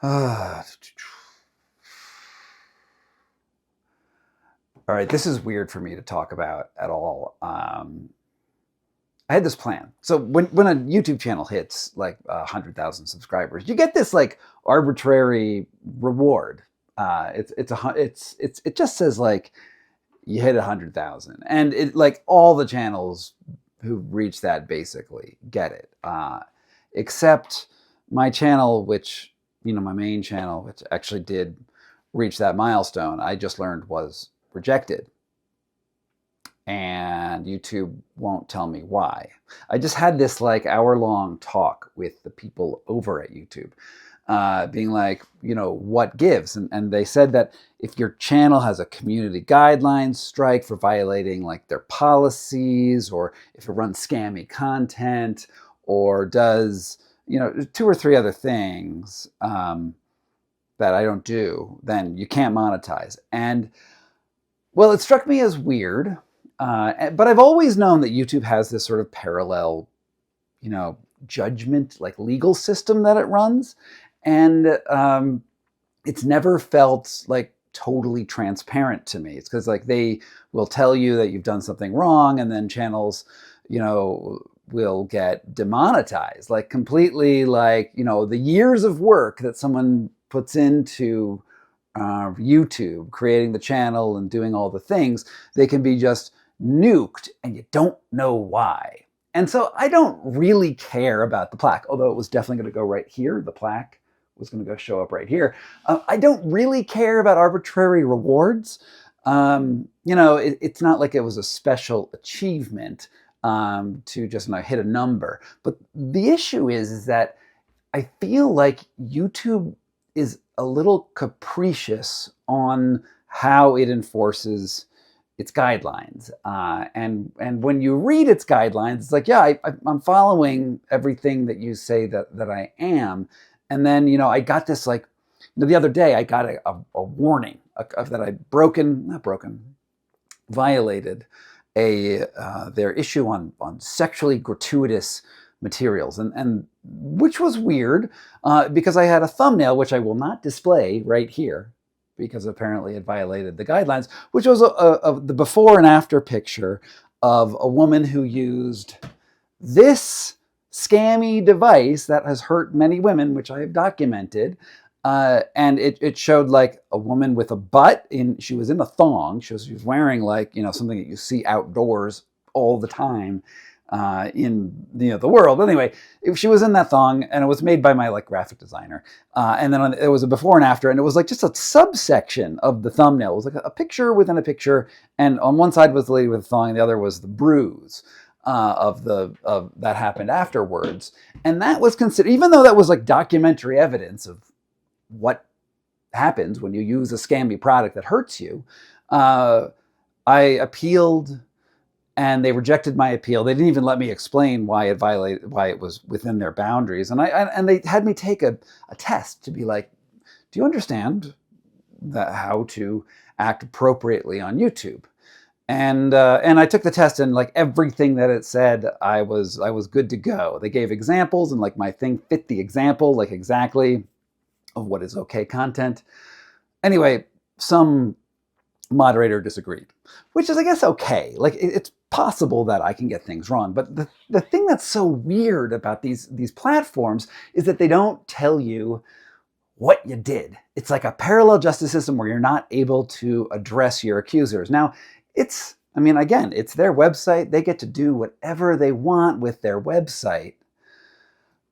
All right, this is weird for me to talk about at all. I had this plan. So when a YouTube channel hits like 100,000 subscribers, you get this like arbitrary reward. It just says like you hit 100,000, and it like all the channels who reach that basically get it, except my channel, which my main channel, which actually did reach that milestone. I just learned was rejected, and YouTube won't tell me why. I just had this like hour-long talk with the people over at YouTube, being like, what gives? And they said that if your channel has a community guideline strike for violating like their policies, or if it runs scammy content, or does, two or three other things that I don't do, then you can't monetize. And well, it struck me as weird. But I've always known that YouTube has this sort of parallel, judgment, like legal system that it runs. And it's never felt like totally transparent to me. It's because like they will tell you that you've done something wrong, and then channels, will get demonetized, like completely, like, the years of work that someone puts into YouTube, creating the channel and doing all the things, they can be just nuked, and you don't know why. And so I don't really care about the plaque, although it was definitely going to go right here. The plaque was going to go show up right here. I don't really care about arbitrary rewards. It's not like it was a special achievement to just hit a number. But the issue is that I feel like YouTube is a little capricious on how it enforces its guidelines. And when you read its guidelines, it's like, yeah, I'm following everything that you say that I am. And then, I got this like, the other day I got a warning that I'd violated their issue on sexually gratuitous materials, and which was weird, because I had a thumbnail, which I will not display right here, because apparently it violated the guidelines, which was the before and after picture of a woman who used this scammy device that has hurt many women, which I have documented. And it showed like a woman with a butt she was in a thong. She was wearing like, something that you see outdoors all the time in the world. But anyway, she was in that thong, and it was made by my like graphic designer. And then it was a before and after, and it was like just a subsection of the thumbnail. It was like a picture within a picture, and on one side was the lady with the thong, and the other was the bruise of that happened afterwards. And that was considered, even though that was like documentary evidence of what happens when you use a scammy product that hurts you. I appealed, and they rejected my appeal. They didn't even let me explain why it was within their boundaries. And they had me take a test to be like, do you understand how to act appropriately on YouTube? And I took the test, and like everything that it said, I was good to go. They gave examples, and like my thing fit the example, like exactly, of what is okay content. Anyway, some moderator disagreed, which is, I guess, okay. Like it's possible that I can get things wrong, but the thing that's so weird about these platforms is that they don't tell you what you did. It's like a parallel justice system where you're not able to address your accusers. Now, again, it's their website. They get to do whatever they want with their website.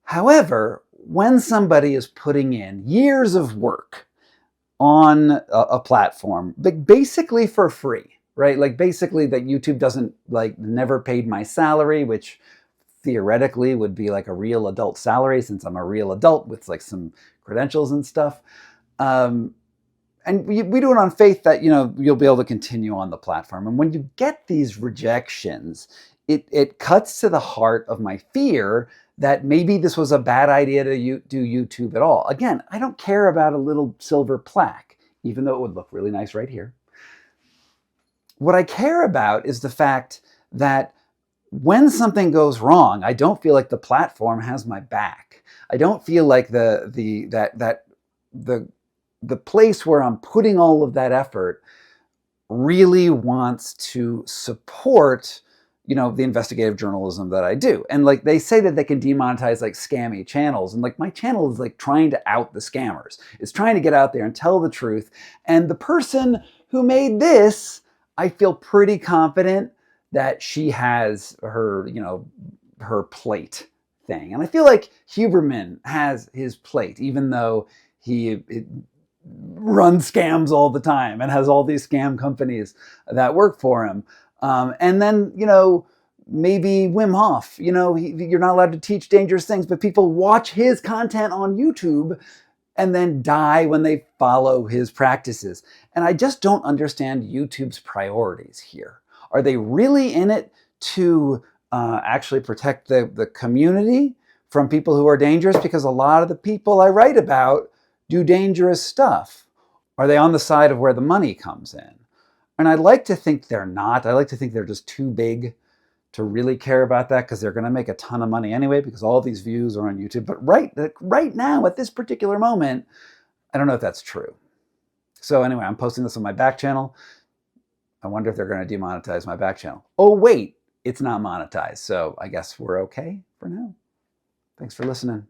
However, when somebody is putting in years of work on a platform, basically for free, right? Like basically that YouTube doesn't like never paid my salary, which theoretically would be like a real adult salary, since I'm a real adult with like some credentials and stuff. And we do it on faith that, you'll be able to continue on the platform. And when you get these rejections, it cuts to the heart of my fear that maybe this was a bad idea to do YouTube at all. Again, I don't care about a little silver plaque, even though it would look really nice right here. What I care about is the fact that when something goes wrong, I don't feel like the platform has my back. I don't feel like that the place where I'm putting all of that effort really wants to support, you know, the investigative journalism that I do. And like they say that they can demonetize like scammy channels. And like my channel is like trying to out the scammers. It's trying to get out there and tell the truth. And the person who made this, I feel pretty confident that she has her, you know, her plate thing. And I feel like Huberman has his plate, even though he runs scams all the time and has all these scam companies that work for him. And then, you know, maybe Wim Hof, you know, you're not allowed to teach dangerous things, but people watch his content on YouTube and then die when they follow his practices. And I just don't understand YouTube's priorities here. Are they really in it to actually protect the community from people who are dangerous? Because a lot of the people I write about do dangerous stuff. Are they on the side of where the money comes in? And I'd like to think they're not. I like to think they're just too big to really care about that, because they're going to make a ton of money anyway, because all these views are on YouTube. But right now, at this particular moment, I don't know if that's true. So anyway, I'm posting this on my back channel. I wonder if they're going to demonetize my back channel. Oh, wait, it's not monetized. So I guess we're okay for now. Thanks for listening.